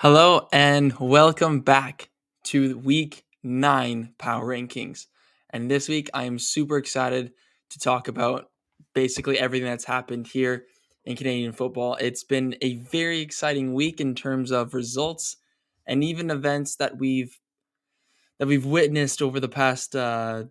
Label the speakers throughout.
Speaker 1: Hello and welcome back to week 9 Power Rankings. And this week I am super excited to talk about basically everything that's happened here in Canadian football. It's been a very exciting week in terms of results and even events that we've witnessed over the past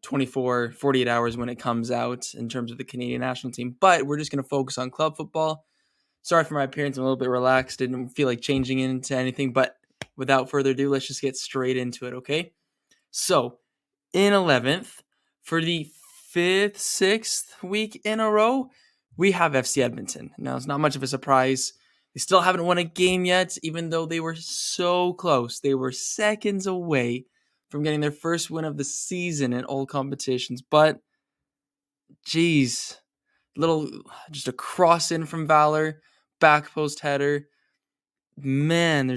Speaker 1: 24, 48 hours when it comes out in terms of the Canadian national team. But we're just going to focus on club football. Sorry for my appearance. I'm a little bit relaxed. Didn't feel like changing into anything. But without further ado, let's just get straight into it, okay? So, in 11th, for the fifth, sixth week in a row, we have FC Edmonton. Now, it's not much of a surprise. They still haven't won a game yet, even though they were so close. They were seconds away from getting their first win of the season in all competitions. But, geez, just a cross in from Valor, back post header. Man,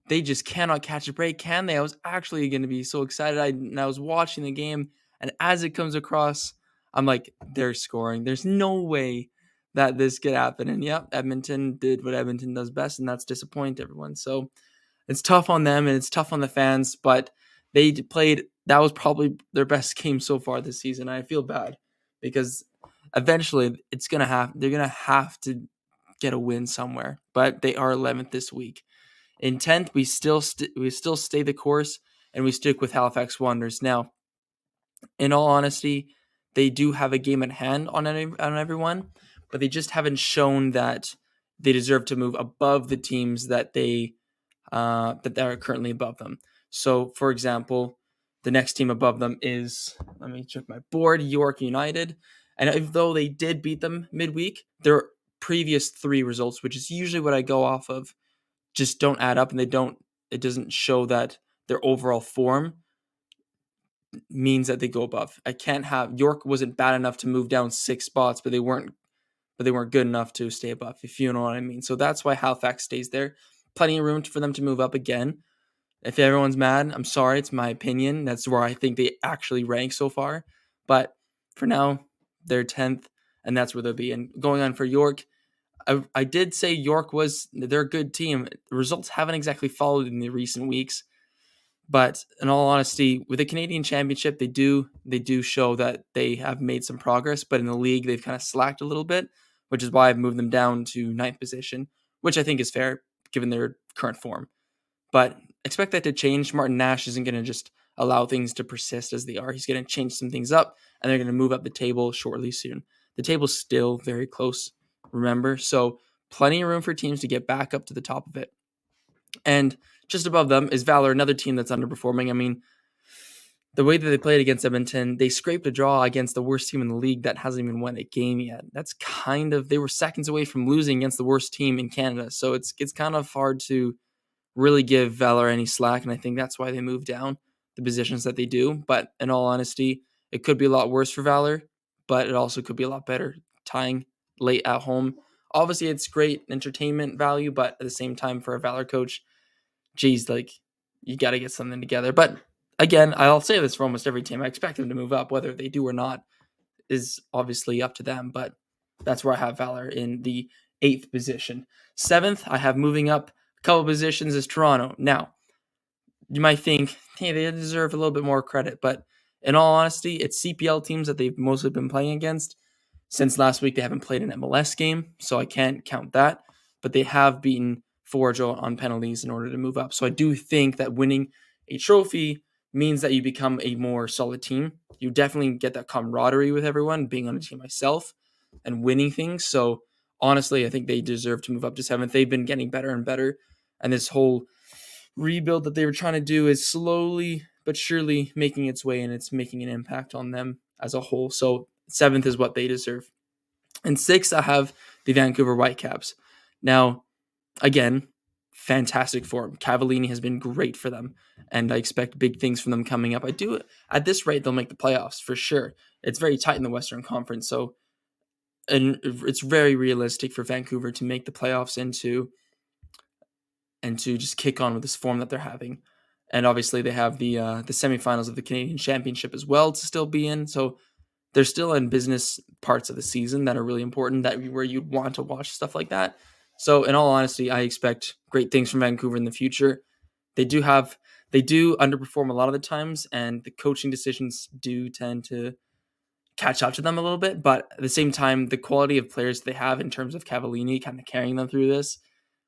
Speaker 1: they just cannot catch a break, can they? I was actually going to be so excited. I was watching the game, and as it comes across, I'm like, they're scoring. There's no way that this could happen. And yep, Edmonton did what Edmonton does best, and that's disappoint everyone. So it's tough on them, and it's tough on the fans, but that was probably their best game so far this season. I feel bad because eventually they're going to have to get a win somewhere, but they are 11th this week. In 10th, we still stay the course and we stick with Halifax Wanderers. Now, in all honesty, they do have a game at hand on everyone, but they just haven't shown that they deserve to move above the teams that they are currently above them. So, for example, the next team above them is, let me check my board, York United. And even though they did beat them midweek, their previous 3 results, which is usually what I go off of, just don't add up, and it doesn't show that their overall form means that they go above. I can't have York wasn't bad enough to move down 6 spots, but they weren't good enough to stay above, if you know what I mean. So that's why Halifax stays there. Plenty of room for them to move up again. If everyone's mad, I'm sorry, it's my opinion. That's where I think they actually rank so far. But for now, they're 10th, and that's where they'll be. And going on for York, I did say they're a good team. The results haven't exactly followed in the recent weeks, but in all honesty, with the Canadian Championship, they do show that they have made some progress. But in the league, they've kind of slacked a little bit, which is why I've moved them down to 9th position, which I think is fair given their current form. But expect that to change. Martin Nash isn't going to just allow things to persist as they are. He's going to change some things up, and they're going to move up the table shortly soon. The table's still very close, remember? So plenty of room for teams to get back up to the top of it. And just above them is Valor, another team that's underperforming. I mean, the way that they played against Edmonton, they scraped a draw against the worst team in the league that hasn't even won a game yet. They were seconds away from losing against the worst team in Canada. So it's kind of hard to really give Valor any slack, and I think that's why they moved down the positions that they do. But in all honesty, it could be a lot worse for Valor, but it also could be a lot better tying late at home. Obviously, it's great entertainment value, but at the same time, for a Valor coach, geez, like, you got to get something together. But again, I'll say this for almost every team. I expect them to move up. Whether they do or not is obviously up to them, but that's where I have Valor in the 8th position. 7th, I have moving up a couple positions is Toronto. Now, you might think, hey, they deserve a little bit more credit, but in all honesty, it's CPL teams that they've mostly been playing against. Since last week, they haven't played an MLS game, so I can't count that, but they have beaten Forge on penalties in order to move up. So I do think that winning a trophy means that you become a more solid team. You definitely get that camaraderie with everyone, being on a team myself and winning things. So honestly, I think they deserve to move up to 7th. They've been getting better and better, and this whole rebuild that they were trying to do is slowly but surely making its way, and it's making an impact on them as a whole. So 7th is what they deserve. And 6th, I have the Vancouver Whitecaps. Now, again, fantastic form. Cavallini has been great for them, and I expect big things from them coming up. At this rate, they'll make the playoffs for sure. It's very tight in the Western Conference, so and it's very realistic for Vancouver to make the playoffs and to just kick on with this form that they're having. And obviously, they have the semifinals of the Canadian Championship as well to still be in. So they're still in business parts of the season that are really important, where you'd want to watch stuff like that. So in all honesty, I expect great things from Vancouver in the future. They do underperform a lot of the times, and the coaching decisions do tend to catch up to them a little bit. But at the same time, the quality of players they have in terms of Cavallini kind of carrying them through this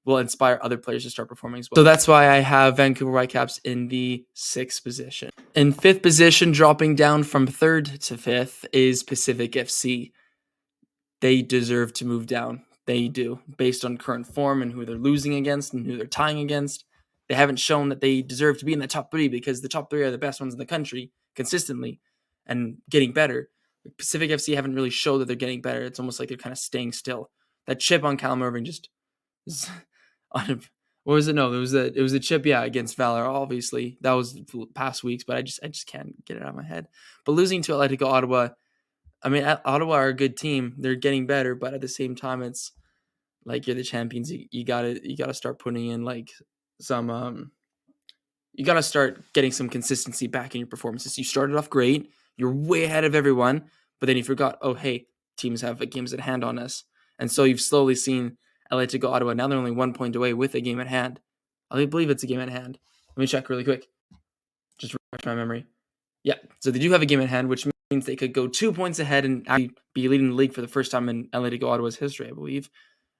Speaker 1: will inspire other players to start performing as well. So that's why I have Vancouver Whitecaps in the 6th position. In 5th position, dropping down from 3rd to 5th, is Pacific FC. They deserve to move down. They do, based on current form and who they're losing against and who they're tying against. They haven't shown that they deserve to be in the top 3 because the top 3 are the best ones in the country consistently and getting better. Pacific FC haven't really showed that they're getting better. It's almost like they're kind of staying still. That chip on Callum Irving just is on. What was it? No, it was a chip, against Valor. Obviously, that was past weeks, but I just can't get it out of my head. But losing to Atletico Ottawa, I mean, Ottawa are a good team. They're getting better, but at the same time, it's like you're the champions. You gotta start putting in like some. You gotta start getting some consistency back in your performances. You started off great. You're way ahead of everyone, but then you forgot. Oh, hey, teams have games at hand on us, and so you've slowly seen Atletico Ottawa. Now they're only 1 point away with a game at hand. I believe it's a game at hand. Let me check really quick. Just refresh my memory. Yeah, so they do have a game at hand, which means they could go 2 points ahead and actually be leading the league for the first time in Atletico Ottawa's history, I believe.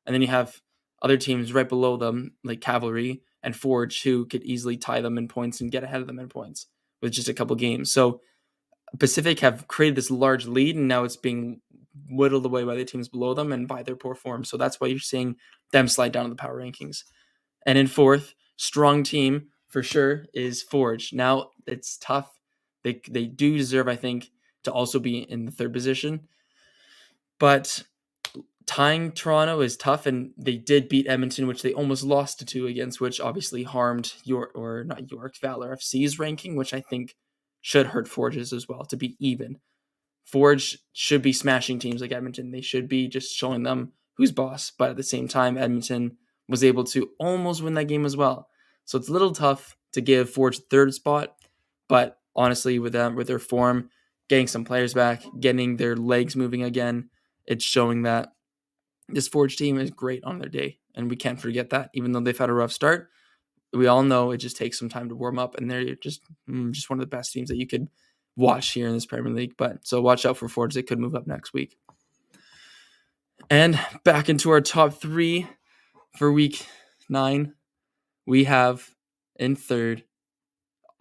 Speaker 1: And then you have other teams right below them, like Cavalry and Forge, who could easily tie them in points and get ahead of them in points with just a couple games. So Pacific have created this large lead, and now it's being whittled away by the teams below them and by their poor form. So that's why you're seeing them slide down in the power rankings. And in 4th, strong team for sure is Forge. Now it's tough. They do deserve, I think, to also be in the 3rd position. But tying Toronto is tough, and they did beat Edmonton, which they almost lost to 2 against, which obviously harmed Valor FC's ranking, which I think should hurt Forge's as well to be even. Forge should be smashing teams like Edmonton. They should be just showing them who's boss. But at the same time, Edmonton was able to almost win that game as well. So it's a little tough to give Forge 3rd spot. But honestly, with their form, getting some players back, getting their legs moving again, it's showing that this Forge team is great on their day. And we can't forget that. Even though they've had a rough start, we all know it just takes some time to warm up. And they're just one of the best teams that you could watch here in this Premier League. But so watch out for Forge. They could move up next week. And back into our top 3 for week 9, we have in 3rd,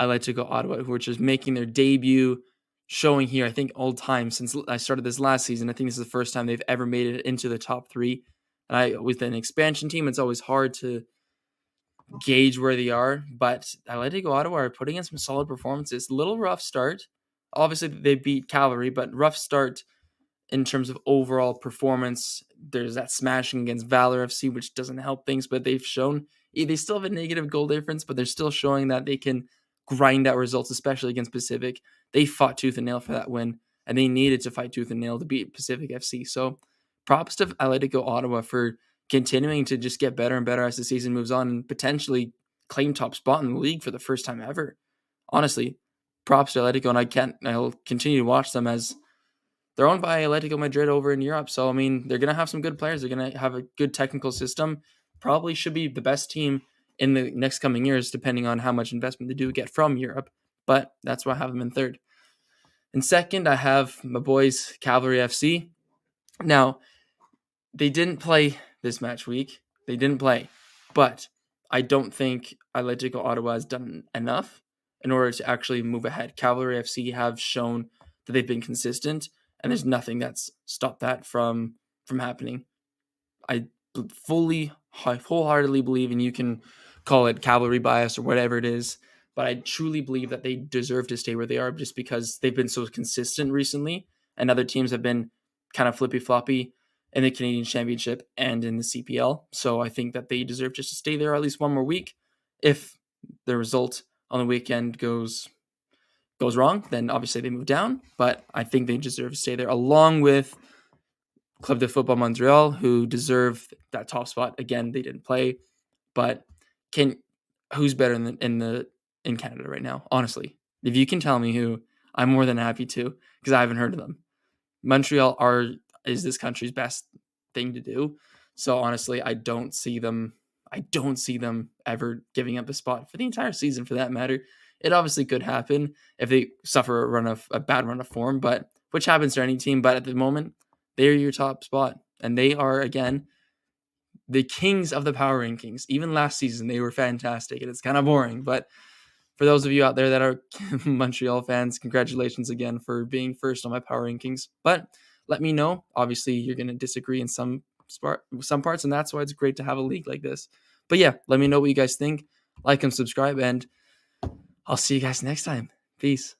Speaker 1: Atletico Ottawa, who are just making their debut, showing here, I think, all time since I started this last season. I think this is the first time they've ever made it into the top 3. And with an expansion team, it's always hard to gauge where they are, but Atletico Ottawa are putting in some solid performances. Little rough start. Obviously, they beat Cavalry, but rough start in terms of overall performance. There's that smashing against Valor FC, which doesn't help things, but they've shown they still have a negative goal difference, but they're still showing that they can grind out results, especially against Pacific. They fought tooth and nail for that win, and they needed to fight tooth and nail to beat Pacific FC. So props to Atletico Ottawa for continuing to just get better and better as the season moves on and potentially claim top spot in the league for the first time ever. Honestly, props to Atletico, and I'll continue to watch them as they're owned by Atletico Madrid over in Europe. So, I mean, they're going to have some good players. They're going to have a good technical system. Probably should be the best team in the next coming years, depending on how much investment they do get from Europe. But that's why I have them in 3rd. In 2nd, I have my boys, Cavalry FC. Now, they didn't play this match week. They didn't play. But I don't think Atletico Ottawa has done enough in order to actually move ahead. Cavalry FC have shown that they've been consistent, and there's nothing that's stopped that from happening. I wholeheartedly believe, and you can call it cavalry bias or whatever it is, but I truly believe that they deserve to stay where they are just because they've been so consistent recently, and other teams have been kind of flippy-floppy in the Canadian Championship and in the CPL. So I think that they deserve just to stay there at least one more week. If the result on the weekend goes wrong, then obviously they move down, but I think they deserve to stay there along with Club de Football Montreal, who deserve that top spot. Again, they didn't play, but who's better in Canada right now? Honestly, if you can tell me who, I'm more than happy to, because I haven't heard of them. Montreal is this country's best thing to do. So honestly, I don't see them ever giving up the spot for the entire season, for that matter. It obviously could happen if they suffer a bad run of form, but which happens to any team. But at the moment, they're your top spot, and they are again the kings of the power rankings. Even last season, they were fantastic, and it's kind of boring. But for those of you out there that are Montreal fans, congratulations again for being first on my power rankings. But let me know. Obviously, you're going to disagree in some parts, and that's why it's great to have a league like this. But yeah, let me know what you guys think. Like and subscribe, and I'll see you guys next time. Peace.